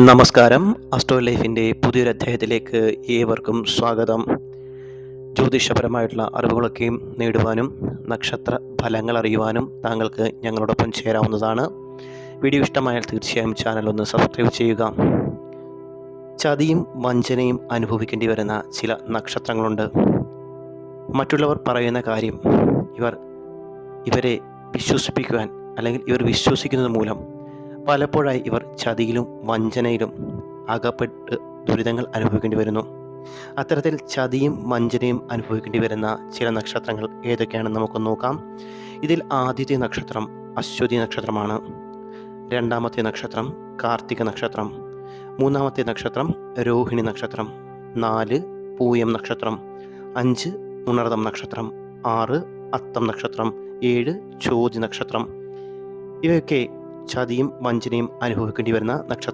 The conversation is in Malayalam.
നമസ്കാരം. അസ്ട്രോ ലൈഫിൻ്റെ പുതിയൊരു അധ്യായത്തിലേക്ക് ഏവർക്കും സ്വാഗതം. ജ്യോതിഷപരമായിട്ടുള്ള അറിവുകളൊക്കെയും നേടുവാനും നക്ഷത്ര ഫലങ്ങൾ അറിയുവാനും താങ്കൾക്ക് ഞങ്ങളോടൊപ്പം ചേരാവുന്നതാണ്. വീഡിയോ ഇഷ്ടമായാൽ തീർച്ചയായും ചാനൽ ഒന്ന് സബ്സ്ക്രൈബ് ചെയ്യുക. ചതിയും വഞ്ചനയും അനുഭവിക്കേണ്ടി വരുന്ന ചില നക്ഷത്രങ്ങളുണ്ട്. മറ്റുള്ളവർ പറയുന്ന കാര്യം ഇവരെ വിശ്വസിപ്പിക്കുവാൻ അല്ലെങ്കിൽ ഇവർ വിശ്വസിക്കുന്നത് മൂലം പലപ്പോഴായി ഇവർ ചതിയിലും വഞ്ചനയിലും അകപ്പെട്ട് ദുരിതങ്ങൾ അനുഭവിക്കേണ്ടി വരുന്നു. അത്തരത്തിൽ ചതിയും വഞ്ചനയും അനുഭവിക്കേണ്ടി വരുന്ന ചില നക്ഷത്രങ്ങൾ ഏതൊക്കെയാണെന്ന് നമുക്ക് നോക്കാം. ഇതിൽ ആദ്യത്തെ നക്ഷത്രം അശ്വതി നക്ഷത്രമാണ്. രണ്ടാമത്തെ നക്ഷത്രം കാർത്തിക നക്ഷത്രം. മൂന്നാമത്തെ നക്ഷത്രം രോഹിണി നക്ഷത്രം. 4 പൂയം നക്ഷത്രം. 5 ഉണർതം നക്ഷത്രം. 6 അത്തം നക്ഷത്രം. 7 ചോതി നക്ഷത്രം. ഇവയൊക്കെ ചതിയും വഞ്ചനയും അനുഭവിക്കേണ്ടി വരുന്ന നക്ഷത്രം.